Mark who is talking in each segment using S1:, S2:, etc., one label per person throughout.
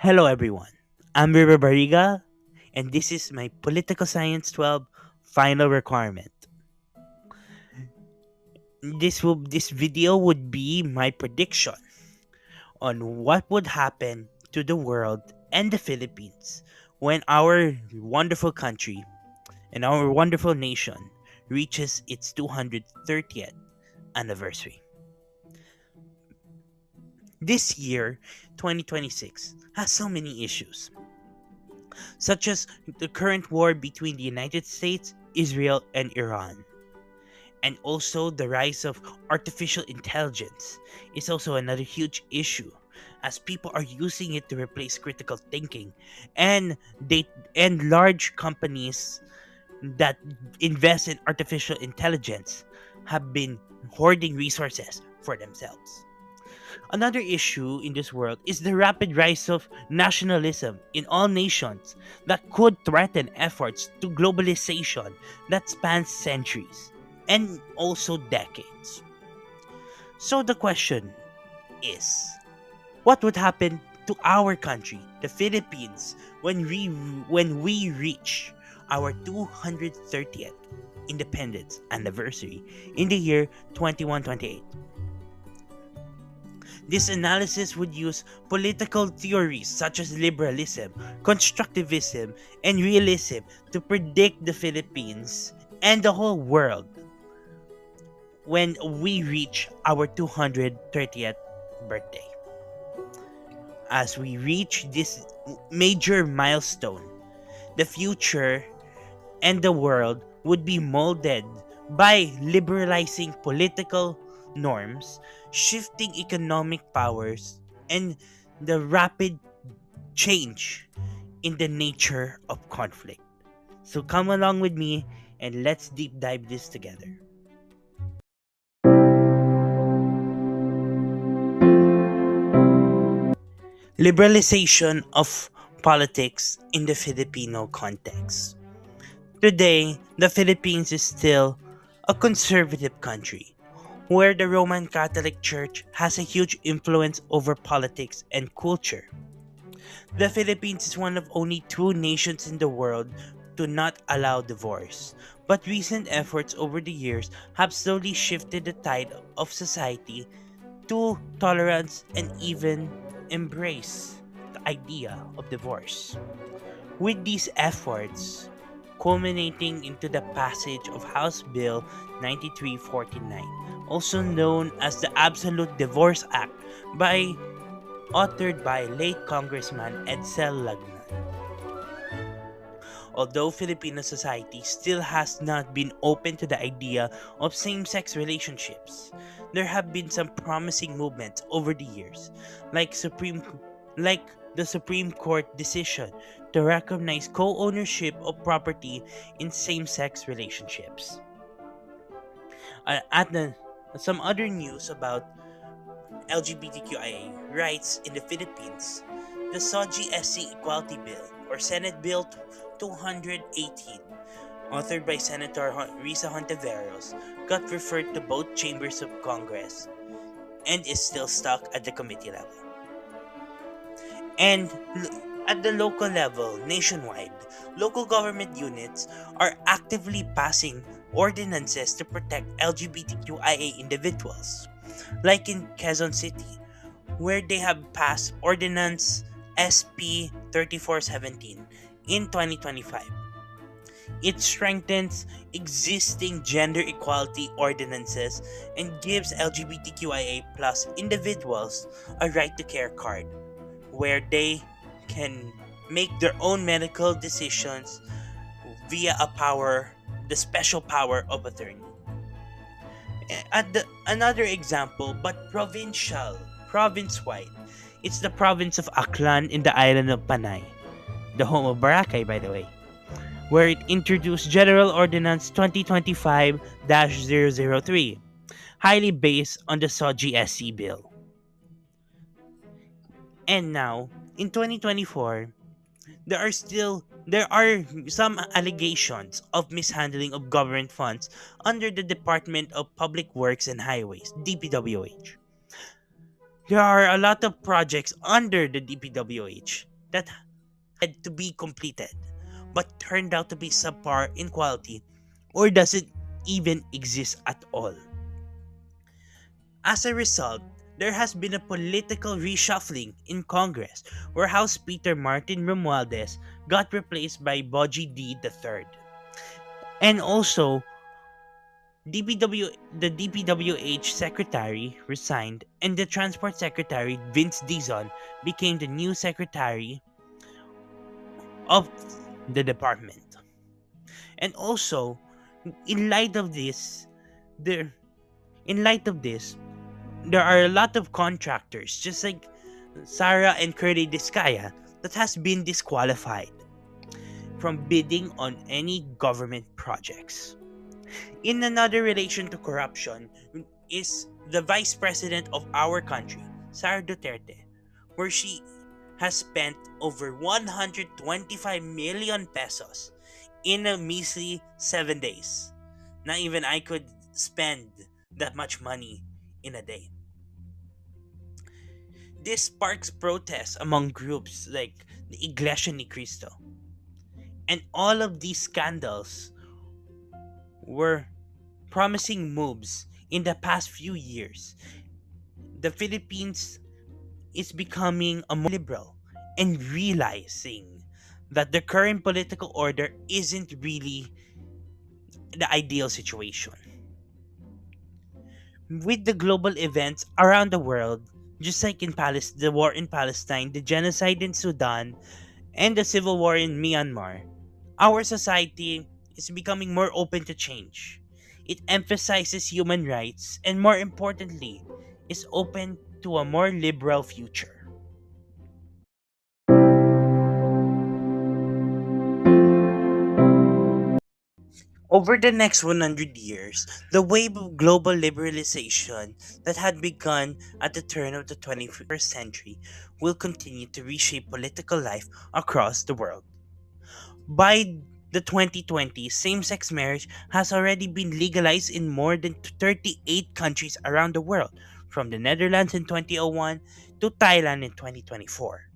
S1: Hello, everyone. I'm River Barriga, and this is my Political Science 12 final requirement. This video would be my prediction on what would happen to the world and the Philippines when our wonderful country and our wonderful nation reaches its 230th anniversary. This year, 2026, has so many issues, such as the current war between the United States, Israel, and Iran. And also, the rise of artificial intelligence is also another huge issue, as people are using it to replace critical thinking, and they and large companies that invest in artificial intelligence have been hoarding resources for themselves. Another issue in this world is the rapid rise of nationalism in all nations that could threaten efforts to globalization that spans centuries and also decades. So the question is, what would happen to our country, the Philippines, when we reach our 230th independence anniversary in the year 2128? This analysis would use political theories such as liberalism, constructivism, and realism to predict the Philippines and the whole world when we reach our 230th birthday. As we reach this major milestone, the future and the world would be molded by liberalizing political norms, shifting economic powers, and the rapid change in the nature of conflict. So come along with me and let's deep dive this together. Liberalization of politics in the Filipino context. Today, the Philippines is still a conservative country where the Roman Catholic Church has a huge influence over politics and culture. The Philippines is one of only two nations in the world to not allow divorce, but recent efforts over the years have slowly shifted the tide of society to tolerance and even embrace the idea of divorce. With these efforts culminating into the passage of House Bill 9349, also known as the Absolute Divorce Act, by authored by late Congressman Edsel Lagman. Although Filipino society still has not been open to the idea of same-sex relationships, there have been some promising movements over the years, like the Supreme Court decision to recognize co-ownership of property in same-sex relationships. At the Some other news about LGBTQIA rights in the Philippines, the SOGI SC Equality Bill, or Senate Bill 218, authored by Senator Risa Hontiveros, got referred to both chambers of Congress and is still stuck at the committee level. And at the local level, nationwide, local government units are actively passing ordinances to protect LGBTQIA individuals, like in Quezon City, where they have passed Ordinance SP 3417 in 2025. It strengthens existing gender equality ordinances and gives LGBTQIA plus individuals a right to care card where they can make their own medical decisions via the special power of attorney. Another example, but province-wide, it's the province of Aklan in the island of Panay, the home of Boracay, by the way, where it introduced General Ordinance 2025-003, highly based on the SOGI SC bill. And now, in 2024, there are some allegations of mishandling of government funds under the Department of Public Works and Highways, DPWH. There are a lot of projects under the DPWH that had to be completed, but turned out to be subpar in quality or doesn't even exist at all. As a result, there has been a political reshuffling in Congress where House Speaker Martin Romualdez got replaced by Boji D. III. And also, the DPWH secretary resigned and the transport secretary Vince Dizon became the new secretary of the department. And also, in light of this, there in light of this, there are a lot of contractors just like Sarah and Curly Discaya that has been disqualified from bidding on any government projects. In another relation to corruption is the vice president of our country, Sara Duterte, where she has spent over 125 million pesos in a measly 7 days. Not even I could spend that much money in a day. This sparks protests among groups like the Iglesia Ni Cristo. And all of these scandals were promising moves in the past few years. The Philippines is becoming a more liberal and realizing that the current political order isn't really the ideal situation. With the global events around the world, just like in the war in Palestine, the genocide in Sudan, and the civil war in Myanmar, our society is becoming more open to change. It emphasizes human rights and, more importantly, is open to a more liberal future. Over the next 100 years, the wave of global liberalization that had begun at the turn of the 21st century will continue to reshape political life across the world. By the 2020s, same sex marriage has already been legalized in more than 38 countries around the world, from the Netherlands in 2001 to Thailand in 2024.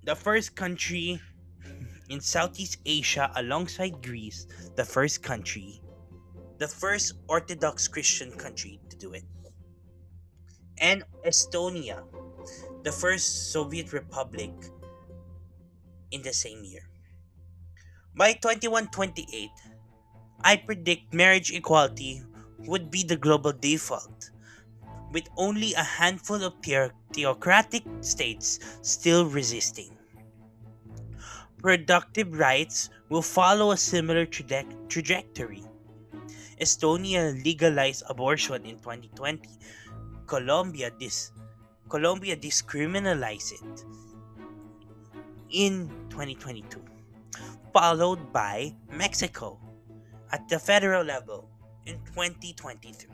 S1: The first country in Southeast Asia alongside Greece, the first Orthodox Christian country to do it, and Estonia, the first Soviet republic in the same year. By 2128, I predict marriage equality would be the global default, with only a handful of theocratic states still resisting. Productive rights will follow a similar trajectory. Estonia legalized abortion in 2020. Colombia, Colombia decriminalized it in 2022, followed by Mexico at the federal level in 2023,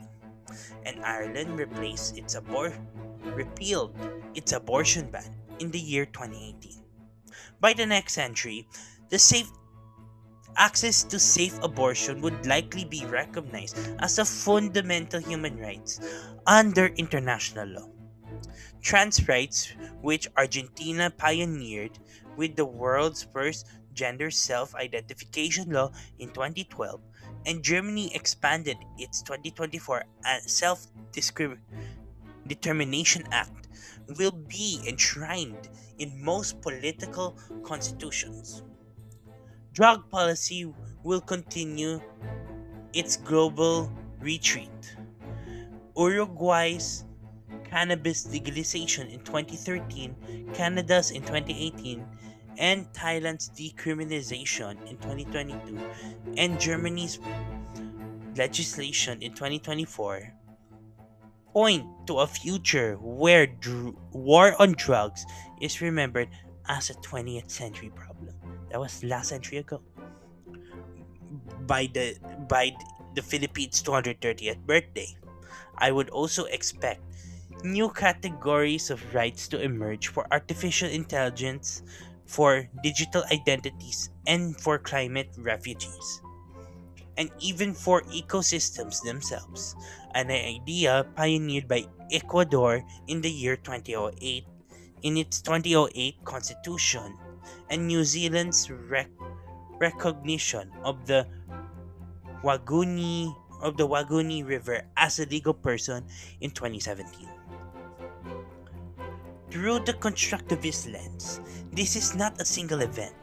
S1: and Ireland repealed its abortion ban in the year 2018. By the next century, the safe access to safe abortion would likely be recognized as a fundamental human right under international law. Trans rights, which Argentina pioneered with the world's first gender self identification law in 2012, and Germany expanded its 2024 Self Determination Act, will be enshrined in most political constitutions. Drug policy will continue its global retreat. Uruguay's cannabis legalization in 2013, Canada's in 2018, and Thailand's decriminalization in 2022, and Germany's legislation in 2024 point to a future where war on drugs is remembered as a 20th century problem. That was last century ago. By the Philippines' 230th birthday, I would also expect new categories of rights to emerge for artificial intelligence, for digital identities, and for climate refugees. and even for ecosystems themselves, an idea pioneered by Ecuador in the year 2008 in its 2008 constitution, and New Zealand's recognition Waguni of the Waguni River as a legal person in 2017. Through the constructivist lens, this is not a single event,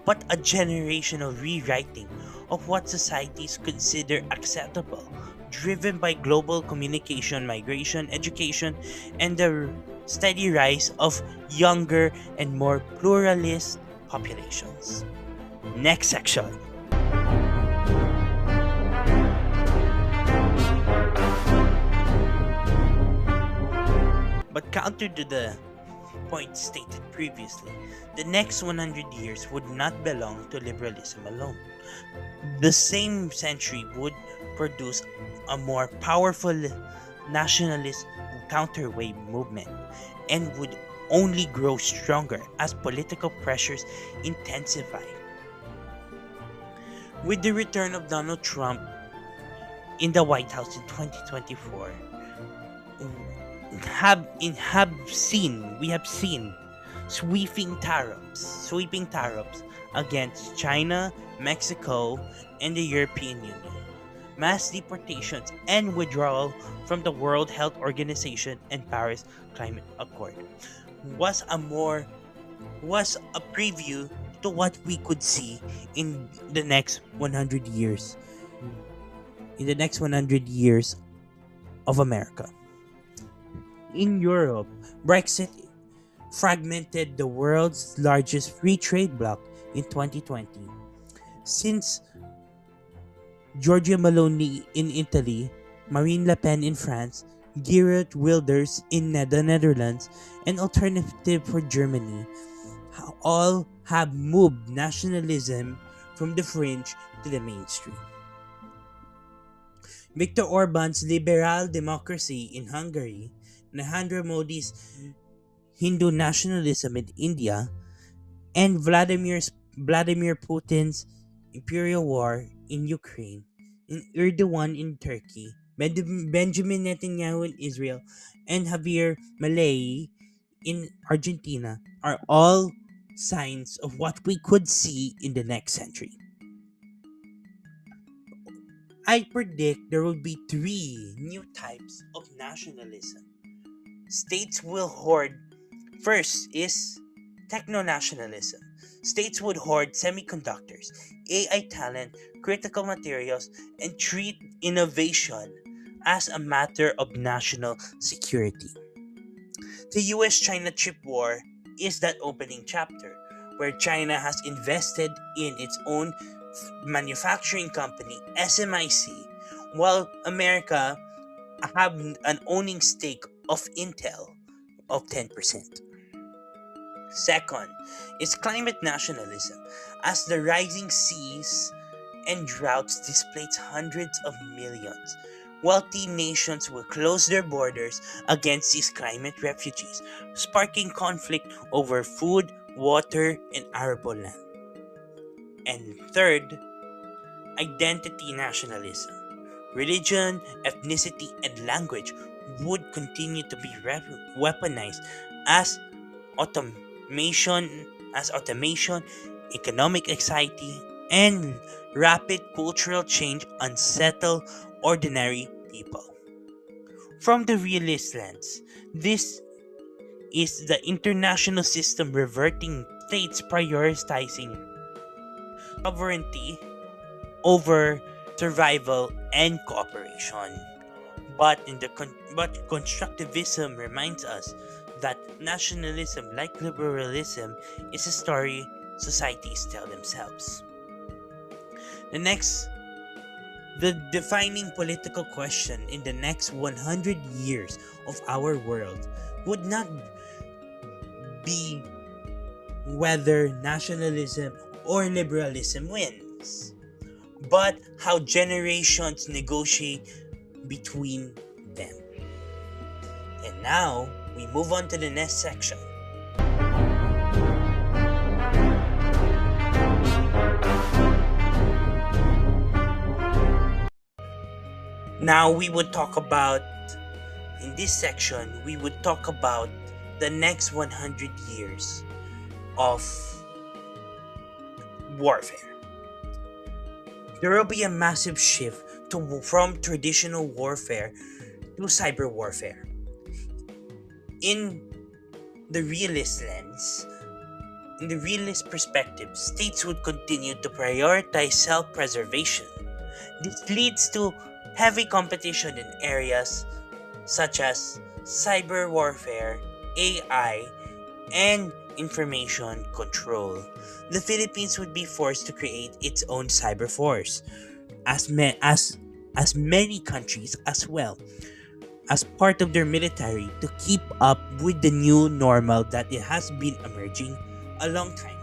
S1: but a generational rewriting of what societies consider acceptable, driven by global communication, migration, education, and the steady rise of younger and more pluralist populations. Next section. But counter to the point stated previously, the next 100 years would not belong to liberalism alone. The same century would produce a more powerful nationalist counterwave movement and would only grow stronger as political pressures intensify. With the return of Donald Trump in the White House in 2024, we have seen sweeping tariffs against China, Mexico, and the European Union. Mass deportations and withdrawal from the World Health Organization and Paris Climate Accord was a preview to what we could see in the next 100 years. In the next 100 years of America. In Europe, Brexit fragmented the world's largest free trade bloc in 2020. Since Giorgia Meloni in Italy, Marine Le Pen in France, Geert Wilders in the Netherlands, and Alternative for Germany all have moved nationalism from the fringe to the mainstream. Viktor Orban's liberal democracy in Hungary, Narendra Modi's Hindu nationalism in India, and Vladimir Putin's imperial war in Ukraine, and Erdogan in Turkey, Benjamin Netanyahu in Israel, and Javier Milei in Argentina are all signs of what we could see in the next century. I predict there will be 3 new types of nationalism. States will hoard. First is techno-nationalism. States would hoard semiconductors, AI talent, critical materials, and treat innovation as a matter of national security. The US-China chip war is that opening chapter, where China has invested in its own manufacturing company, SMIC, while America have an owning stake of Intel of 10%. Second is climate nationalism, as the rising seas and droughts displace hundreds of millions. Wealthy nations will close their borders against these climate refugees, sparking conflict over food, water, and arable land. And third, identity nationalism. Religion, ethnicity, and language would continue to be weaponized as automation, economic anxiety, and rapid cultural change unsettle ordinary people. From the realist lens, this is the international system reverting states prioritizing sovereignty over survival and cooperation. But constructivism reminds us that nationalism, like liberalism, is a story societies tell themselves. The defining political question in the next 100 years of our world would not be whether nationalism or liberalism wins, but how generations negotiate between them. And now, we move on to the next section. Now we would talk about, in this section, we would talk about the next 100 years of warfare. There will be a massive shift from traditional warfare to cyber warfare. In the realist lens, in the realist perspective, states would continue to prioritize self preservation. This leads to heavy competition in areas such as cyber warfare, AI, and information control. The Philippines would be forced to create its own cyber force, as many countries as well, as part of their military to keep up with the new normal that it has been emerging a long time.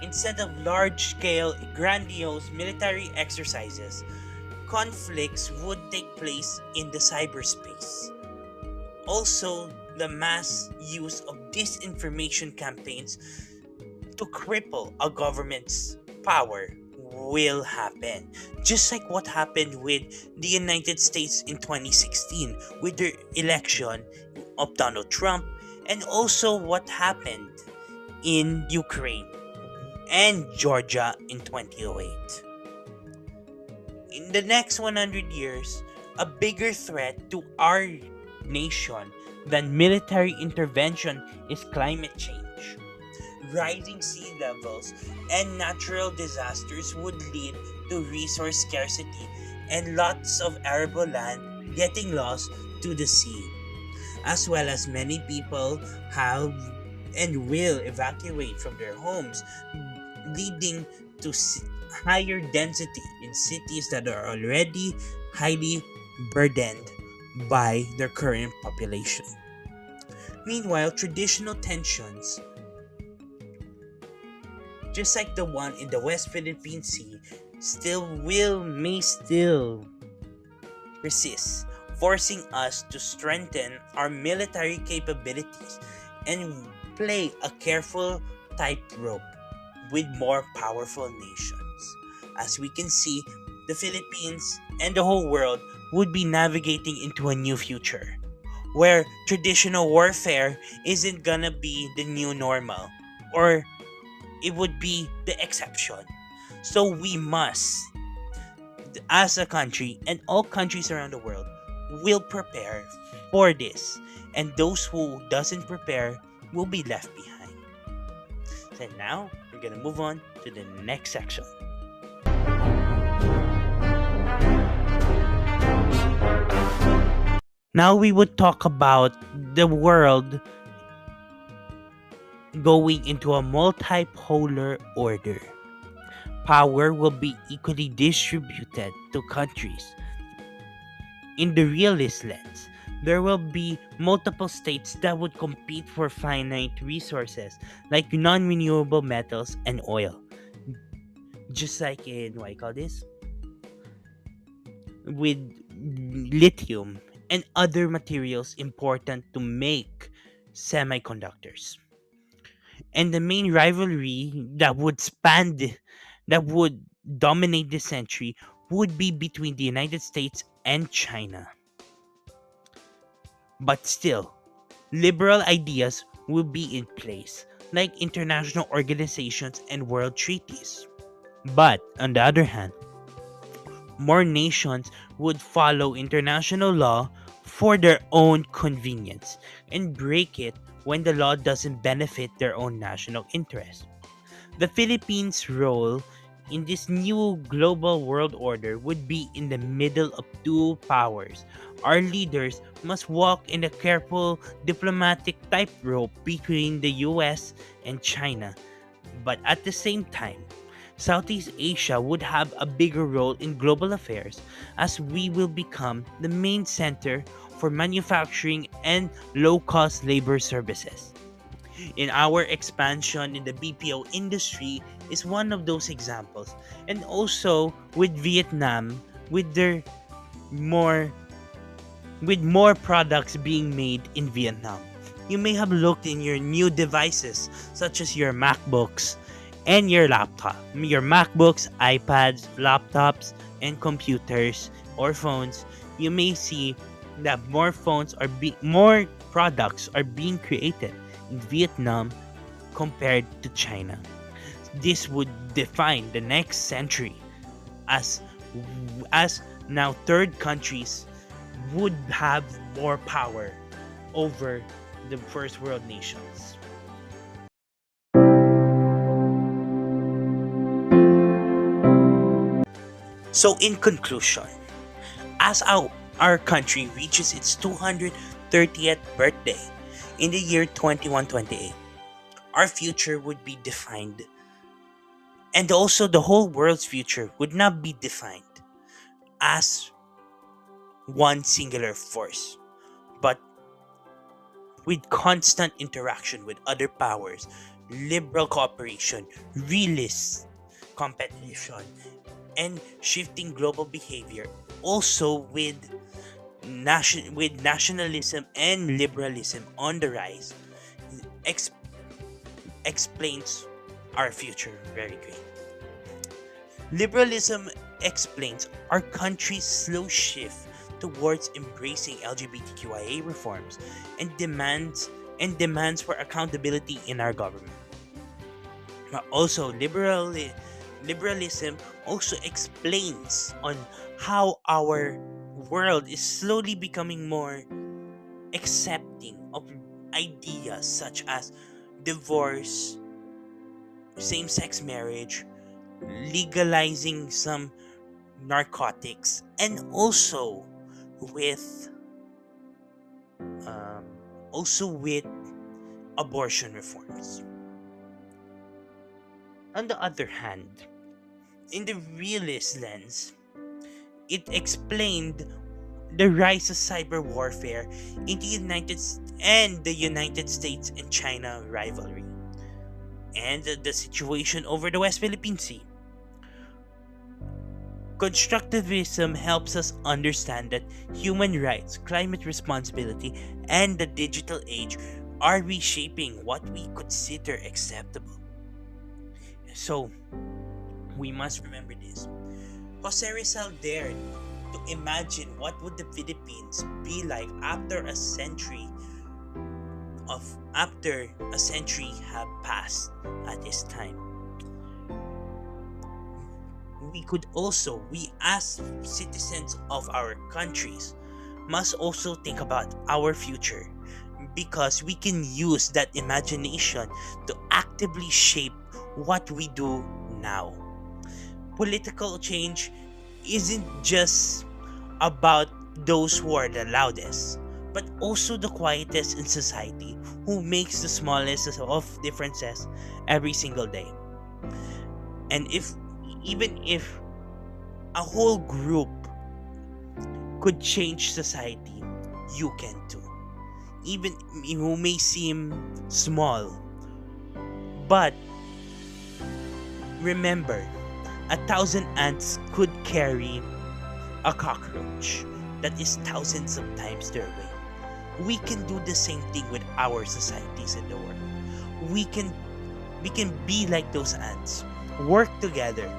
S1: Instead of large scale, grandiose military exercises, conflicts would take place in the cyberspace. Also, the mass use of disinformation campaigns to cripple a government's power will happen. Just like what happened with the United States in 2016 with the election of Donald Trump, and also what happened in Ukraine and Georgia in 2008. In the next 100 years, a bigger threat to our nation than military intervention is climate change. Rising sea levels and natural disasters would lead to resource scarcity and lots of arable land getting lost to the sea, as well as many people have and will evacuate from their homes, leading to higher density in cities that are already highly burdened by their current population. Meanwhile, traditional tensions, just like the one in the West Philippine Sea, may still persist, forcing us to strengthen our military capabilities and play a careful tightrope with more powerful nations. As we can see, the Philippines and the whole world would be navigating into a new future where traditional warfare isn't gonna be the new normal, or it would be the exception. So we must, as a country and all countries around the world, will prepare for this, and those who doesn't prepare will be left behind. So now we're gonna move on to the next section. Now we would talk about the world going into a multipolar order. Power will be equally distributed to countries. In the realist lens, there will be multiple states that would compete for finite resources like non-renewable metals and oil. Just like in, what I call this? With lithium and other materials important to make semiconductors. And the main rivalry that would dominate this century would be between the United States and China. But still, liberal ideas will be in place, like international organizations and world treaties. But on the other hand, more nations would follow international law for their own convenience and break it when the law doesn't benefit their own national interest. The Philippines' role in this new global world order would be in the middle of two powers. Our leaders must walk in a careful diplomatic tightrope between the US and China. But at the same time, Southeast Asia would have a bigger role in global affairs as we will become the main center for manufacturing and low-cost labor services. In our expansion in the BPO industry is one of those examples, and also with Vietnam with their more with more products being made in Vietnam. You may have looked in your new devices such as your MacBooks, your MacBooks, iPads, laptops, and computers or phones, you may see that more products are being created in Vietnam compared to China. This would define the next century as as now third countries would have more power over the first world nations. So in conclusion, as our country reaches its 230th birthday in the year 2128, our future would be defined, and also the whole world's future would not be defined as one singular force, but with constant interaction with other powers, liberal cooperation, realist competition, and shifting global behavior, also with nationalism and liberalism on the rise, ex- explains our future very great. Liberalism explains our country's slow shift towards embracing LGBTQIA reforms and demands for accountability in our government. But also, liberalism also explains on how our world is slowly becoming more accepting of ideas such as divorce, same-sex marriage, legalizing some narcotics, and with um, with abortion reforms. On the other hand, in the realist lens, it explained the rise of cyber warfare in the United States and China rivalry, and the situation over the West Philippine Sea. Constructivism helps us understand that human rights, climate responsibility, and the digital age are reshaping what we consider acceptable. So, we must remember this. Jose Rizal dared to imagine what would the Philippines be like after a century have passed at this time. We as citizens of our countries must also think about our future, because we can use that imagination to actively shape what we do now. Political change isn't just about those who are the loudest, but also the quietest in society, who makes the smallest of differences every single day. And even if a whole group could change society, you can too. Even who may seem small, but remember, a thousand ants could carry a cockroach that is thousands of times their weight. We can do the same thing with our societies in the world. We can we can be like those ants, work together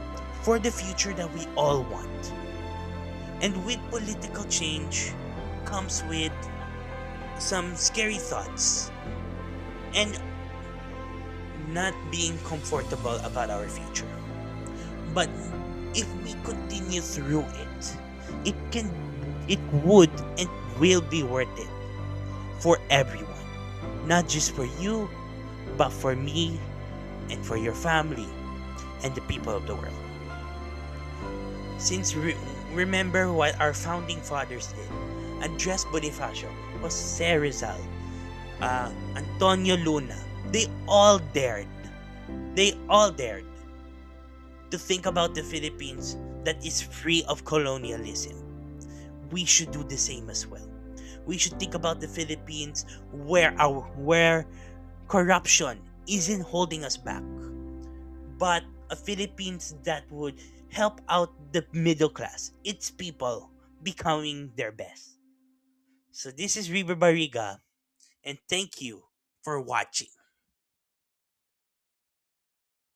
S1: for the future that we all want. And with political change comes with some scary thoughts and not being comfortable about our future. But if we continue through it, it can it would and will be worth it for everyone. Not just for you, but for me and for your family and the people of the world. Since remember what our founding fathers did. Andres Bonifacio, Jose Rizal, Antonio Luna, they all dared. They all dared to think about the Philippines that is free of colonialism. We should do the same as well. We should think about the Philippines where corruption isn't holding us back, but a Philippines that would help out the middle class, its people becoming their best. So this is River Barriga, and thank you for watching.